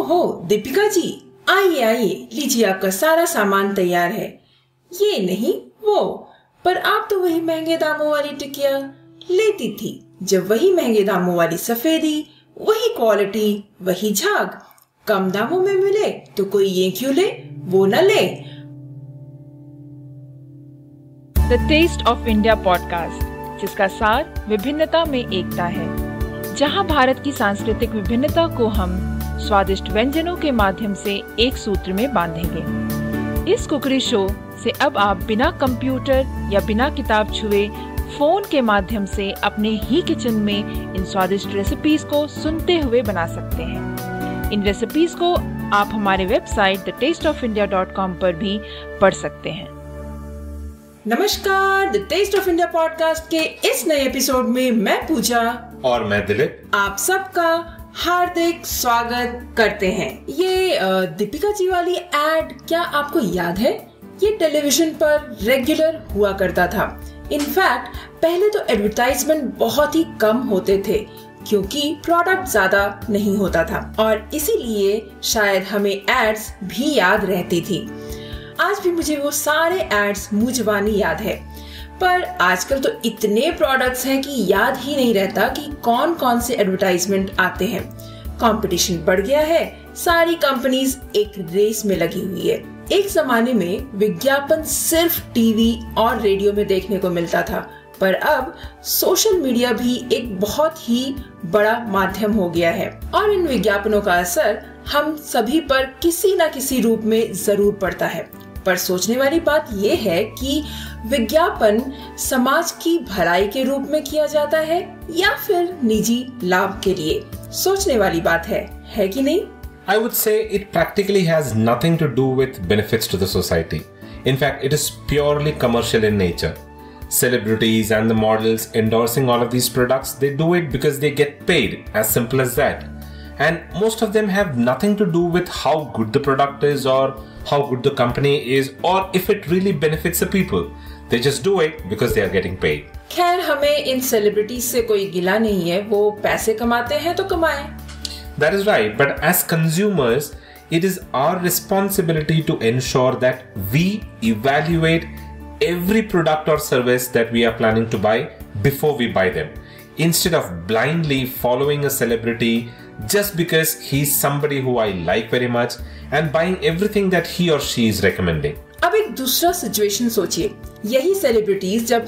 ओहो दीपिका जी, आइए आइए, लीजिए आपका सारा सामान तैयार है। ये नहीं वो, पर आप तो वही महंगे दामों वाली टिकिया लेती थी। जब वही महंगे दामों वाली सफेदी, वही क्वालिटी, वही झाग कम दामों में मिले तो कोई ये क्यों ले, वो न ले। The taste of India podcast, जिसका सार विभिन्नता में एकता है, जहां भारत की सांस्कृतिक विभिन्नता को हम स्वादिष्ट व्यंजनों के माध्यम से एक सूत्र में बांधेंगे। इस कुकरी शो से अब आप बिना कंप्यूटर या बिना किताब छुए फोन के माध्यम से अपने ही किचन में इन स्वादिष्ट रेसिपीज को सुनते हुए बना सकते हैं। इन रेसिपीज को आप हमारे वेबसाइट thetasteofindia.com पर भी पढ़ सकते हैं। नमस्कार, the taste of India podcast के इस नए एपिसोड में मैं पूजा और मैं दिलीप आप सबका हार्दिक स्वागत करते हैं। ये दीपिका जी वाली एड क्या आपको याद है? ये टेलीविजन पर रेगुलर हुआ करता था। इनफैक्ट पहले तो एडवर्टाइजमेंट बहुत ही कम होते थे क्योंकि प्रोडक्ट ज्यादा नहीं होता था और इसीलिए शायद हमें एड्स भी याद रहती थी। आज भी मुझे वो सारे एड्स मुंह जुबानी याद है, पर आजकल तो इतने प्रोडक्ट्स हैं कि याद ही नहीं रहता कि कौन कौन से एडवर्टाइजमेंट आते हैं। कंपटीशन बढ़ गया है, सारी कंपनीज एक रेस में लगी हुई है। एक जमाने में विज्ञापन सिर्फ टीवी और रेडियो में देखने को मिलता था, पर अब सोशल मीडिया भी एक बहुत ही बड़ा माध्यम हो गया है और इन विज्ञापनों का असर हम सभी पर किसी न किसी रूप में जरूर पड़ता है। पर सोचने वाली बात यह है कि विज्ञापन समाज की भलाई के रूप में किया जाता है या फिर निजी लाभ के लिए। सोचने वाली बात है कि नहीं? I would say it practically has nothing to do with benefits to the society. In fact, it is purely commercial in nature. Celebrities and the models endorsing all of these products, they do it because they get paid, as simple as that. And most of them have nothing to do with how good the product is or how good the company is or if it really benefits the people. They just do it because they are getting paid. खैर, हमें इन celebrities से कोई गिला नहीं है, वो पैसे कमाते हैं तो कमाएं। That is right, but as consumers, it is our responsibility to ensure that we evaluate every product or service that we are planning to buy before we buy them, instead of blindly following a celebrity just because he's somebody who I like very much and buying everything that he or she is recommending. अब एक दूसरा situation सोचिए, यही celebrities जब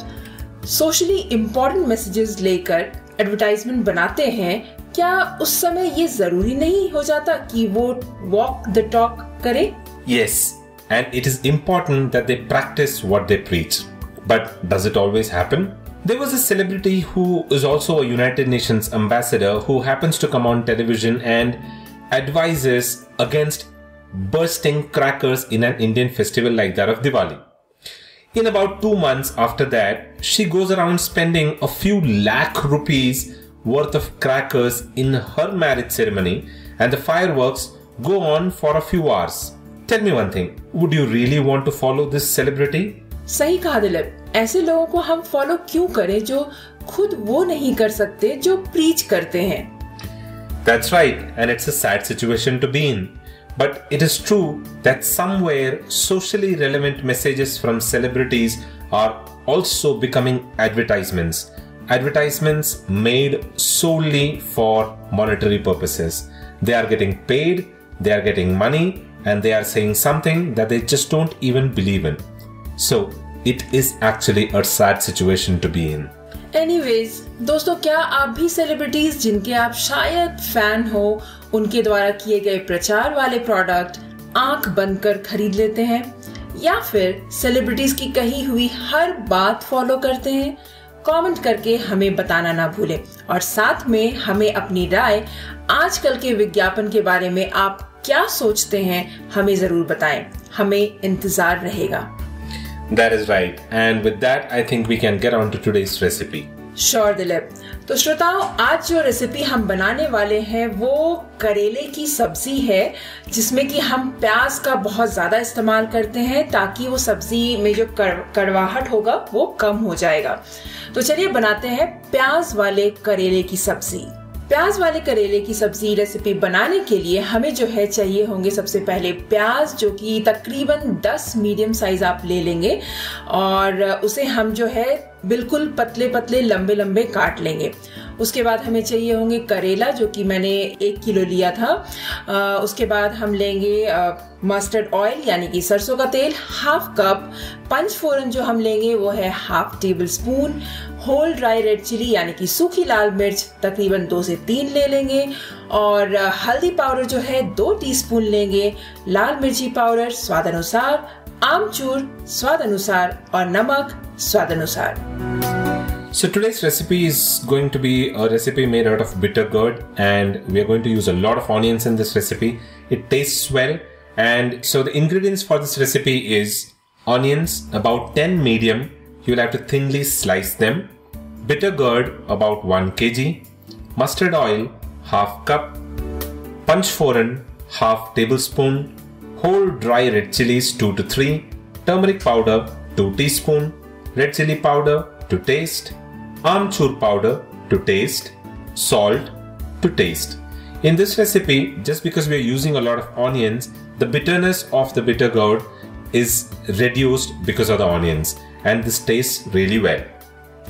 socially important messages लेकर advertisement बनाते हैं, क्या उस समय ये जरूरी नहीं हो जाता कि वो वॉक द टॉक करे? Yes, and it is important that they practice what they preach. But does it always happen? There was a celebrity who is also a United Nations ambassador who happens to come on television and advises against bursting crackers in an Indian festival like that of Diwali. In about 2 months after that, she goes around spending a few lakh rupees worth of crackers in her marriage ceremony and the fireworks go on for a few hours. Tell me one thing, would you really want to follow this celebrity? सही कहा दिलीप, ऐसे लोगों को हम follow क्यों करें जो खुद वो नहीं कर सकते जो प्रीच करते हैं। That's right, and it's a sad situation to be in. But it is true that somewhere socially relevant messages from celebrities are also becoming advertisements. Advertisements made solely for monetary purposes. They are getting paid, they are getting money, and they are saying something that they just don't even believe in. So, it is actually a sad situation to be in. Anyways, दोस्तों, क्या आप भी celebrities जिनके आप शायद fan हो, उनके द्वारा किए गए प्रचार वाले प्रोडक्ट आंख बंद कर खरीद लेते हैं या फिर सेलिब्रिटीज की कही हुई हर बात फॉलो करते हैं? कमेंट करके हमें बताना ना भूलें और साथ में हमें अपनी राय आजकल के विज्ञापन के बारे में आप क्या सोचते हैं हमें जरूर बताएं। हमें इंतजार रहेगा। That is right. And with that, I think we can get on to today's recipe. Sure, Dilip. तो श्रोताओं, आज जो रेसिपी हम बनाने वाले हैं वो करेले की सब्जी है, जिसमें कि हम प्याज का बहुत ज्यादा इस्तेमाल करते हैं ताकि वो सब्जी में जो कड़वाहट होगा वो कम हो जाएगा। तो चलिए बनाते हैं प्याज वाले करेले की सब्जी। प्याज वाले करेले की सब्जी रेसिपी बनाने के लिए हमें जो है चाहिए होंगे सबसे पहले प्याज, जो कि तकरीबन 10 मीडियम साइज आप ले लेंगे और उसे हम जो है बिल्कुल पतले पतले लंबे लंबे काट लेंगे। उसके बाद हमें चाहिए होंगे करेला, जो कि मैंने 1 किलो लिया था। उसके बाद हम लेंगे मस्टर्ड ऑयल यानी कि सरसों का तेल 1/2 कप। पंचफोरन जो हम लेंगे वो है 1/2 tablespoon. Whole dry red chilli यानी कि सूखी लाल मिर्च तकरीबन 2 से 3 ले लेंगे और हल्दी पाउडर जो है 2 टीस्पून लेंगे। लाल मिर्ची पाउडर स्वाद अनुसार, आमचूर स्वाद अनुसार और नमक स्वाद अनुसार। So today's recipe is going to be a recipe made out of bitter gourd, and we are going to use a lot of onions in this recipe. It tastes well, and so the ingredients for this recipe is onions, about 10 medium. You will have to thinly slice them. Bitter gourd, about 1 kg. Mustard oil, 1/2 cup. Panchforan, 1/2 tablespoon. Whole dry red chilies, 2 to 3. Turmeric powder, 2 teaspoon. Red chili powder to taste. Amchur powder to taste, salt to taste. In this recipe, just because we are using a lot of onions, the bitterness of the bitter gourd is reduced because of the onions, and this tastes really well.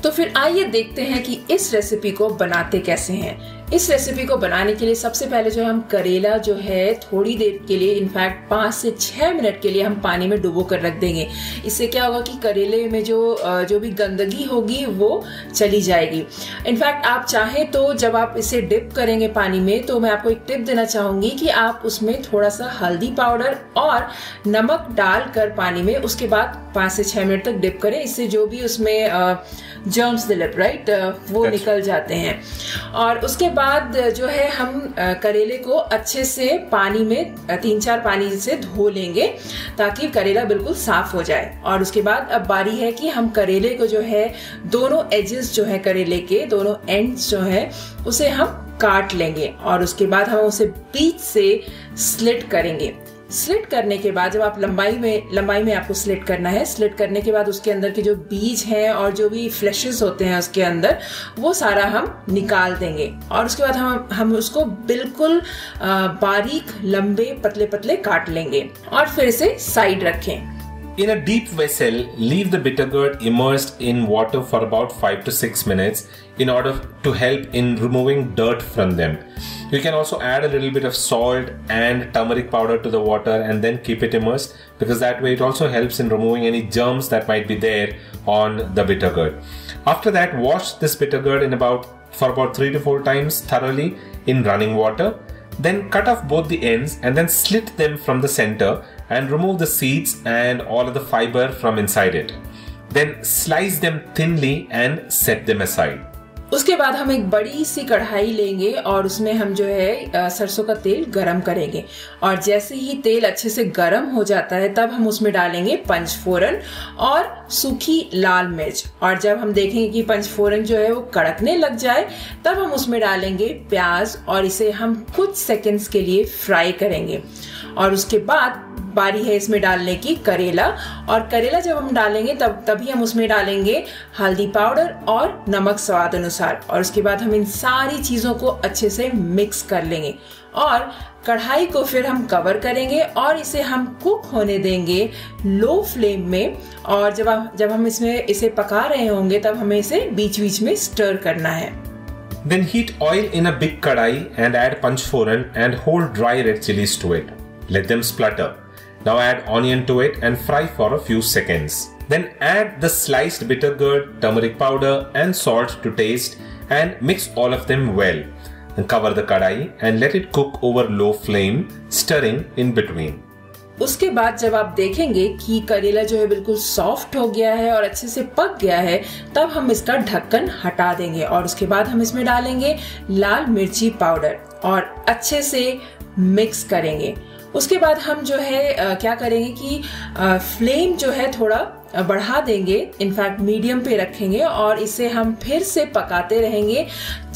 तो फिर आइए देखते हैं कि इस recipe को बनाते कैसे हैं। इस रेसिपी को बनाने के लिए सबसे पहले जो हम करेला जो है थोड़ी देर के लिए, इनफैक्ट 5 से 6 मिनट के लिए हम पानी में डुबो कर रख देंगे। इससे क्या होगा कि करेले में जो भी गंदगी होगी वो चली जाएगी। इनफैक्ट आप चाहें तो जब आप इसे डिप करेंगे पानी में, तो मैं आपको एक टिप देना चाहूंगी कि आप उसमें थोड़ा सा हल्दी पाउडर और नमक डालकर पानी में उसके बाद 5 से 6 मिनट तक डिप करें। इससे जो भी उसमें जर्म्स दिलप राइट वो निकल जाते हैं। और उसके बाद जो है हम करेले को अच्छे से पानी में 3-4 पानी से धो लेंगे ताकि करेला बिल्कुल साफ हो जाए। और उसके बाद अब बारी है कि हम करेले को जो है दोनों एजेस जो है करेले के दोनों एंड्स जो है उसे हम काट लेंगे और उसके बाद हम उसे बीच से स्लिट करेंगे। स्लिट करने के बाद जब आप लंबाई में आपको स्लिट करना है, स्लिट करने के बाद उसके अंदर के जो बीज हैं और जो भी फ्लैशेस होते हैं उसके अंदर वो सारा हम निकाल देंगे और उसके बाद हम उसको बिल्कुल बारीक लंबे पतले पतले काट लेंगे और फिर इसे साइड रखें। In a deep vessel, leave the bitter gourd immersed in water for about 5 to 6 minutes in order to help in removing dirt from them. You can also add a little bit of salt and turmeric powder to the water and then keep it immersed, because that way it also helps in removing any germs that might be there on the bitter gourd. After that, wash this bitter gourd for about 3 to 4 times thoroughly in running water. Then cut off both the ends and then slit them from the center and remove the seeds and all of the fiber from inside it. Then slice them thinly and set them aside. उसके बाद हम एक बड़ी सी कढ़ाई लेंगे और उसमें हम जो है सरसों का तेल गरम करेंगे और जैसे ही तेल अच्छे से गरम हो जाता है तब हम उसमें डालेंगे पंचफोरन और सूखी लाल मिर्च। और जब हम देखेंगे कि पंचफोरन जो है वो कड़कने लग जाए तब हम उसमें डालेंगे प्याज और इसे हम कुछ सेकंड्स के लिए फ्राई करेंगे। और उसके बाद बारी है इसमें डालने की करेला, और करेला जब हम डालेंगे तभी हम उसमें डालेंगे हल्दी पाउडर और नमक स्वाद अनुसार। और उसके बाद हम इन सारी चीजों को अच्छे से मिक्स कर लेंगे और कढ़ाई को फिर हम कवर करेंगे और इसे हम कुक होने देंगे लो फ्लेम में। और जब हम इसे पका रहे होंगे तब हमें इसे बीच बीच में स्टर करना है। Then heat oil in a big kadai and add panchforan and whole dry red chilies to it. Let them splutter. Now add onion to it and fry for a few seconds. Then add the sliced bitter gourd, turmeric powder and salt to taste and mix all of them well. Then cover the kadai and let it cook over low flame, stirring in between. उसके बाद जब आप देखेंगे कि करेला जो है बिल्कुल सॉफ्ट हो गया है और अच्छे से पक गया है तब हम इसका ढक्कन हटा देंगे और उसके बाद हम इसमें डालेंगे लाल मिर्ची पाउडर और अच्छे से मिक्स करेंगे। उसके बाद हम जो है क्या करेंगे कि फ्लेम जो है थोड़ा बढ़ा देंगे, इनफैक्ट मीडियम पे रखेंगे और इसे हम फिर से पकाते रहेंगे,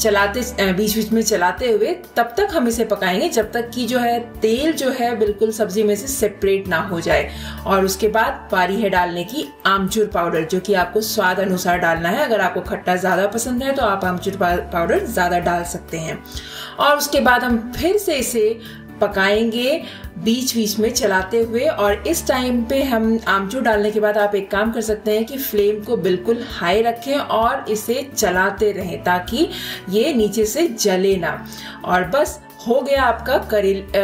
बीच बीच में चलाते हुए। तब तक हम इसे पकाएंगे जब तक कि जो है तेल जो है बिल्कुल सब्जी में से सेपरेट ना हो जाए। और उसके बाद बारी है डालने की आमचूर पाउडर, जो कि आपको स्वाद अनुसार डालना है। अगर आपको खट्टा ज्यादा पसंद है तो आप आमचूर पाउडर ज्यादा डाल सकते हैं। और उसके बाद हम फिर से इसे पकाएंगे बीच बीच में चलाते हुए। और इस टाइम पे हम आमचूर डालने के बाद आप एक काम कर सकते हैं कि फ्लेम को बिल्कुल हाई रखें और इसे चलाते रहें ताकि ये नीचे से जले ना। और बस हो गया आपका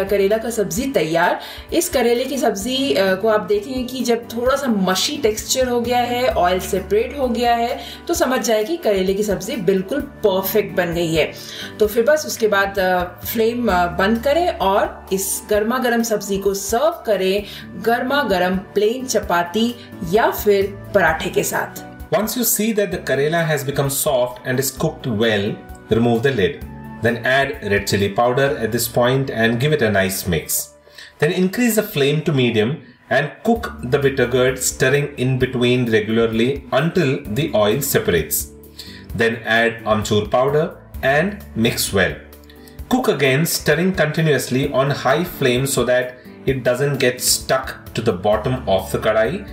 करेला का सब्जी तैयार। इस करेले की सब्जी को आप देखेंगे कि जब थोड़ा सा मशी टेक्सचर हो गया है, ऑयल सेपरेट हो गया है, तो समझ जाए कि करेले की सब्जी बिल्कुल परफेक्ट बन गई है। तो फिर बस उसके बाद फ्लेम बंद करें और इस गर्मा गर्म सब्जी को सर्व करें गर्मा गर्म प्लेन चपाती या फिर पराठे के साथ। Once you see that the karela has become soft and is cooked well, remove the lid. Then add red chili powder at this point and give it a nice mix. Then increase the flame to medium and cook the bitter gourd, stirring in between regularly until the oil separates. Then add amchur powder and mix well. Cook again, stirring continuously on high flame so that it doesn't get stuck to the bottom of the kadai,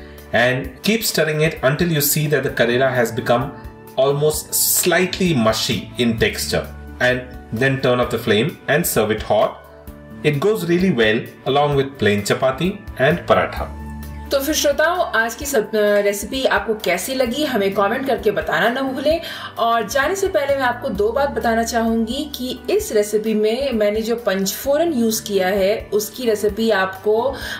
and keep stirring it until you see that the karela has become almost slightly mushy in texture. And then turn off the flame and serve it hot. It goes really well along with plain chapati and paratha. तो फिर श्रोताओं, आज की recipe आपको कैसी लगी हमें comment करके बताना न भूलें। और जाने से पहले मैं आपको दो बात बताना चाहूंगी कि इस रेसिपी में मैंने जो पंचफोरन यूज किया है उसकी रेसिपी आपको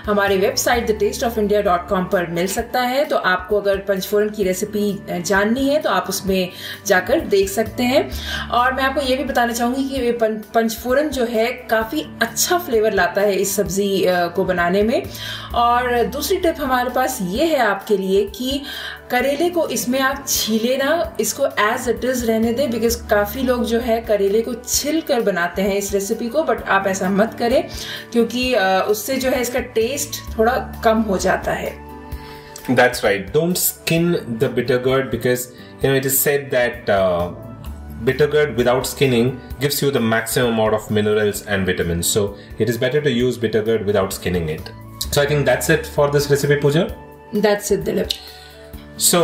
हमारे वेबसाइट thetasteofindia.com पर मिल सकता है। तो आपको अगर पंचफोरन की रेसिपी जाननी है तो आप उसमें जाकर देख सकते हैं। और मैं आपको ये भी बताना चाहूंगी कि पंचफोरन जो है काफी अच्छा फ्लेवर लाता है इस सब्जी को बनाने में। और दूसरी टिप हमारे पास ये है आपके लिए कि करेले को इसमें आप छीले ना, इसको एज इट इज रहने दें, बिकॉज काफी लोग जो है करेले को छिल कर बनाते हैं इस रेसिपी को, बट आप ऐसा मत करें क्योंकि उससे जो है इसका टेस्ट थोड़ा कम हो जाता है। That's right. Don't skin the bitter gourd because it is said that bitter gourd without skinning gives you the maximum amount of minerals and vitamins. So it is better to use bitter gourd without skinning it. So I think that's it for this recipe, Pooja. That's it, Dilip. So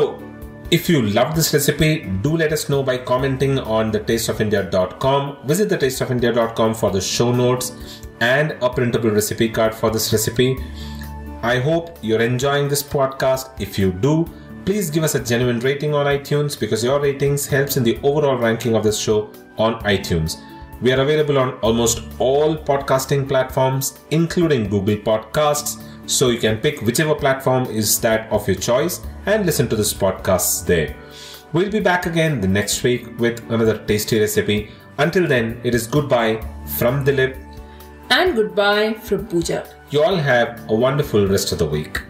if you love this recipe, do let us know by commenting on thetasteofindia.com. Visit thetasteofindia.com for the show notes and a printable recipe card for this recipe. I hope you're enjoying this podcast. If you do, please give us a genuine rating on iTunes because your ratings helps in the overall ranking of this show on iTunes. We are available on almost all podcasting platforms, including Google Podcasts, so you can pick whichever platform is that of your choice and listen to this podcast there. We'll be back again the next week with another tasty recipe. Until then, it is goodbye from Dilip. And goodbye from Pooja. You all have a wonderful rest of the week.